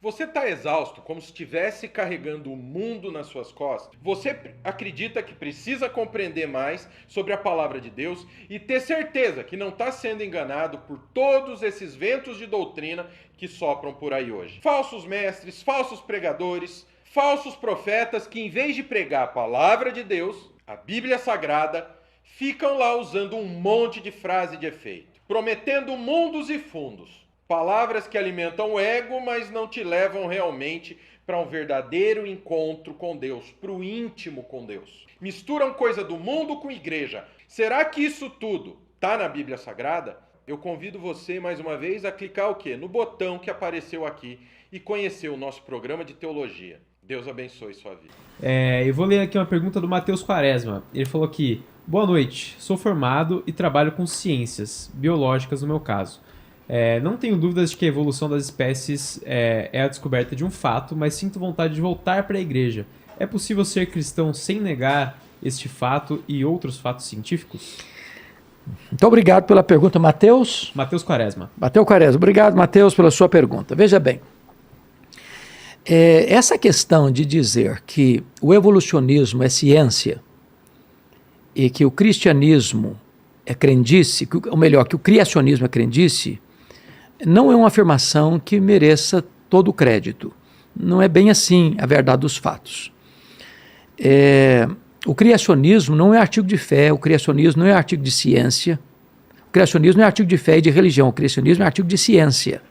Você está exausto, como se estivesse carregando o mundo nas suas costas? Você acredita que precisa compreender mais sobre a palavra de Deus e ter certeza que não está sendo enganado por todos esses ventos de doutrina que sopram por aí hoje? Falsos mestres, falsos pregadores, falsos profetas que, em vez de pregar a palavra de Deus, a Bíblia Sagrada, ficam lá usando um monte de frase de efeito, prometendo mundos e fundos. Palavras que alimentam o ego, mas não te levam realmente para um verdadeiro encontro com Deus, para o íntimo com Deus. Misturam coisa do mundo com igreja. Será que isso tudo está na Bíblia Sagrada? Eu convido você, mais uma vez, a clicar o quê? No botão que apareceu aqui e conhecer o nosso programa de teologia. Deus abençoe sua vida. Eu vou ler aqui uma pergunta do Matheus Quaresma. Ele falou aqui: boa noite, sou formado e trabalho com ciências biológicas no meu caso. Não tenho dúvidas de que a evolução das espécies é a descoberta de um fato, mas sinto vontade de voltar para a igreja. É possível ser cristão sem negar este fato e outros fatos científicos? Muito obrigado pela pergunta, Matheus. Matheus Quaresma. Matheus Quaresma. Obrigado, Matheus, pela sua pergunta. Veja bem, essa questão de dizer que o evolucionismo é ciência e que o cristianismo é crendice, ou melhor, que o criacionismo é crendice, não é uma afirmação que mereça todo o crédito. Não é bem assim a verdade dos fatos. O criacionismo não é artigo de fé, o criacionismo não é artigo de ciência, o criacionismo não é artigo de fé e de religião, o criacionismo é artigo de ciência.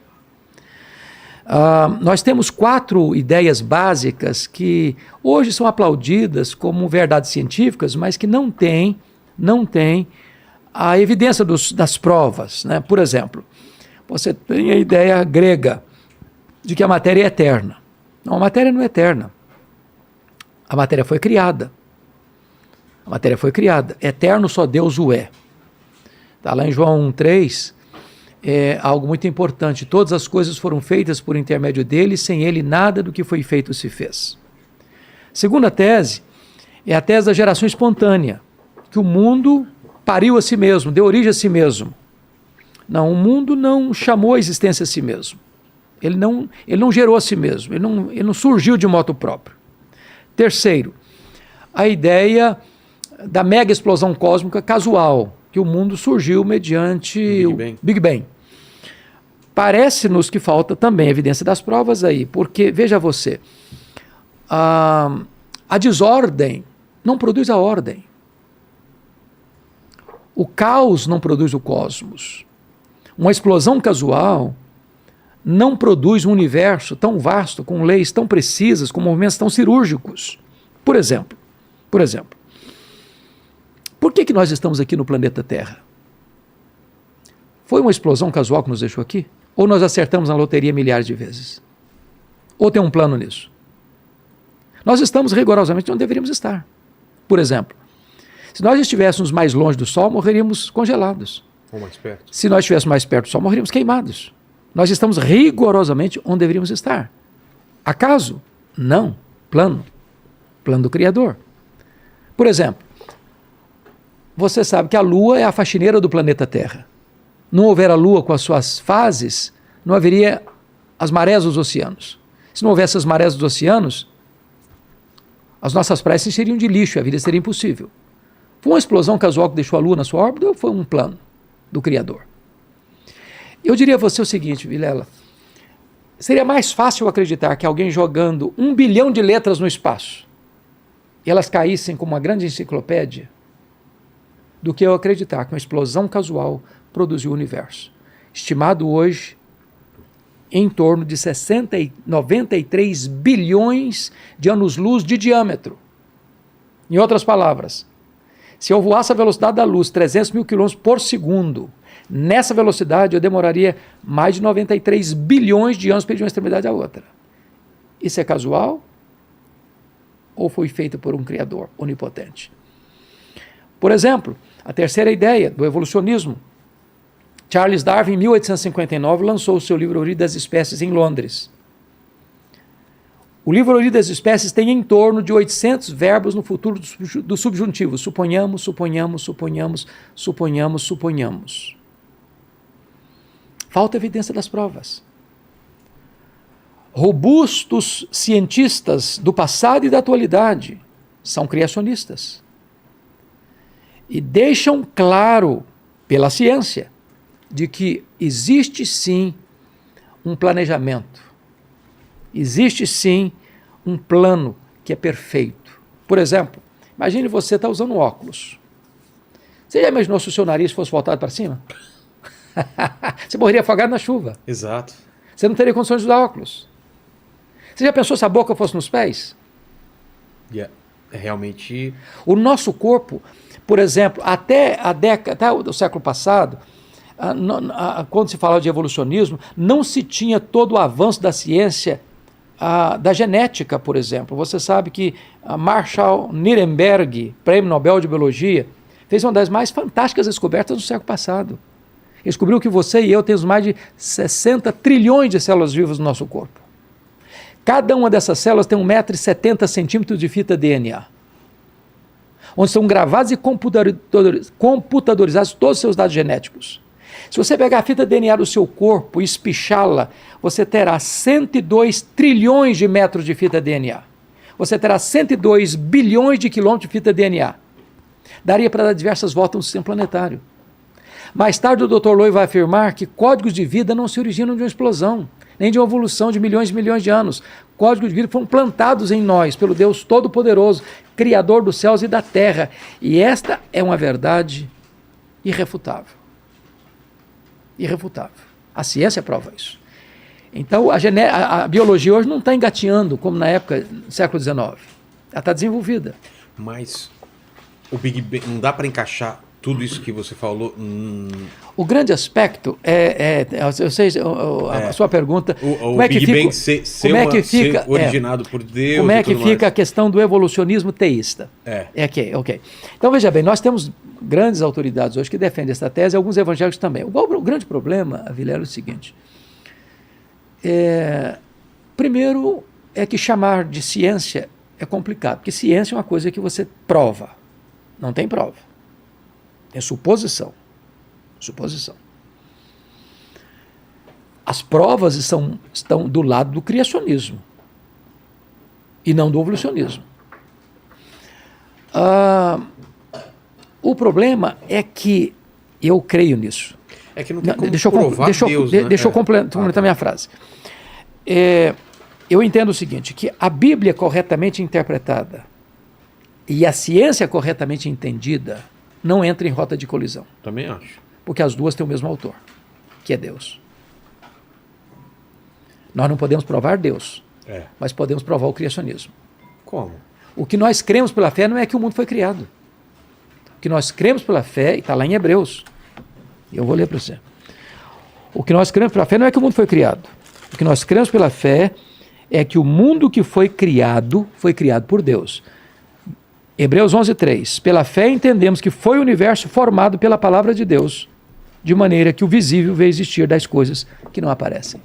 Nós temos 4 ideias básicas que hoje são aplaudidas como verdades científicas, mas que não têm a evidência das provas, né? Por exemplo, você tem a ideia grega de que a matéria é eterna. Não, a matéria não é eterna. A matéria foi criada. A matéria foi criada. Eterno só Deus o é. Está lá em João 1,3, algo muito importante. Todas as coisas foram feitas por intermédio dele, sem ele nada do que foi feito se fez. Segunda tese é a tese da geração espontânea, que o mundo pariu a si mesmo, deu origem a si mesmo. Não, o mundo não chamou a existência a si mesmo. Ele não gerou a si mesmo, ele não surgiu de moto próprio. Terceiro, a ideia da mega explosão cósmica casual, que o mundo surgiu mediante o Big Bang. Parece-nos que falta também evidência das provas aí, porque, veja você, a desordem não produz a ordem. O caos não produz o cosmos. Uma explosão casual não produz um universo tão vasto, com leis tão precisas, com movimentos tão cirúrgicos. Por exemplo, por que nós estamos aqui no planeta Terra? Foi uma explosão casual que nos deixou aqui? Ou nós acertamos na loteria milhares de vezes? Ou tem um plano nisso? Nós estamos rigorosamente onde deveríamos estar. Por exemplo, se nós estivéssemos mais longe do Sol, morreríamos congelados. Ou mais perto. Se nós estivéssemos mais perto do Sol, morreríamos queimados. Nós estamos rigorosamente onde deveríamos estar. Acaso? Não. Plano do Criador. Por exemplo, você sabe que a Lua é a faxineira do planeta Terra. Não houver a Lua com as suas fases, não haveria as marés dos oceanos. Se não houvesse as marés dos oceanos, as nossas praias seriam de lixo, a vida seria impossível. Foi uma explosão casual que deixou a Lua na sua órbita ou foi um plano do Criador? Eu diria a você o seguinte, Vilela, seria mais fácil acreditar que alguém jogando 1 bilhão de letras no espaço e elas caíssem como uma grande enciclopédia do que eu acreditar que uma explosão casual produziu o universo. Estimado hoje em torno de 93 bilhões de anos-luz de diâmetro. Em outras palavras, se eu voasse a velocidade da luz, 300 mil quilômetros por segundo, nessa velocidade eu demoraria mais de 93 bilhões de anos para ir de uma extremidade à outra. Isso é casual? Ou foi feito por um Criador onipotente? Por exemplo, a terceira ideia do evolucionismo. Charles Darwin, em 1859, lançou o seu livro Origem das Espécies em Londres. O livro Origem das Espécies tem em torno de 800 verbos no futuro do subjuntivo. Suponhamos, suponhamos, suponhamos, suponhamos, suponhamos. Falta evidência das provas. robustos cientistas do passado e da atualidade são criacionistas. E deixam claro, pela ciência, de que existe sim um planejamento, existe sim um plano que é perfeito. Por exemplo, imagine você estar usando óculos. Você já imaginou se o seu nariz fosse voltado para cima? Você morreria afogado na chuva. Exato. Você não teria condições de usar óculos. Você já pensou se a boca fosse nos pés? Realmente... O nosso corpo, por exemplo, até o século passado, quando se falava de evolucionismo, não se tinha todo o avanço da ciência, da genética, por exemplo. Você sabe que Marshall Nirenberg, prêmio Nobel de Biologia, fez uma das mais fantásticas descobertas do século passado. Ele descobriu que você e eu temos mais de 60 trilhões de células vivas no nosso corpo. Cada uma dessas células tem 1,70 m de fita DNA, onde são gravados e computadorizados todos os seus dados genéticos. Se você pegar a fita DNA do seu corpo e espichá-la, você terá 102 trilhões de metros de fita DNA. Você terá 102 bilhões de quilômetros de fita DNA. Daria para dar diversas voltas no sistema planetário. Mais tarde o Dr. Loy vai afirmar que códigos de vida não se originam de uma explosão, nem de uma evolução de milhões e milhões de anos. Códigos de vida foram plantados em nós pelo Deus Todo-Poderoso, Criador dos céus e da terra. E esta é uma verdade irrefutável. Irrefutável. A ciência prova isso. Então a biologia hoje não está engatinhando como na época do século XIX. Ela está desenvolvida. Mas o Big Bang, não dá para encaixar tudo isso que você falou? O grande aspecto eu sei a sua pergunta. Como é que Big Bang ser originado por Deus. Como é que fica a questão do evolucionismo teísta? Ok. Então veja bem, nós temos grandes autoridades hoje que defendem essa tese, alguns evangélicos também. O grande problema, Vilela, é o seguinte. Primeiro é que chamar de ciência é complicado, porque ciência é uma coisa que você prova, não tem prova. É suposição. As provas estão do lado do criacionismo e não do evolucionismo. O problema é que eu creio nisso. É que não tem como provar Deus, né? Deixa eu completar minha frase. Eu entendo o seguinte, que a Bíblia corretamente interpretada e a ciência corretamente entendida não entra em rota de colisão. Também acho. Porque as duas têm o mesmo autor, que é Deus. Nós não podemos provar Deus, mas podemos provar o criacionismo. Como? O que nós cremos pela fé não é que o mundo foi criado. O que nós cremos pela fé, e está lá em Hebreus, eu vou ler para você. O que nós cremos pela fé não é que o mundo foi criado. O que nós cremos pela fé é que o mundo que foi criado por Deus. Hebreus 11:3. Pela fé entendemos que foi o universo formado pela palavra de Deus, de maneira que o visível veio existir das coisas que não aparecem.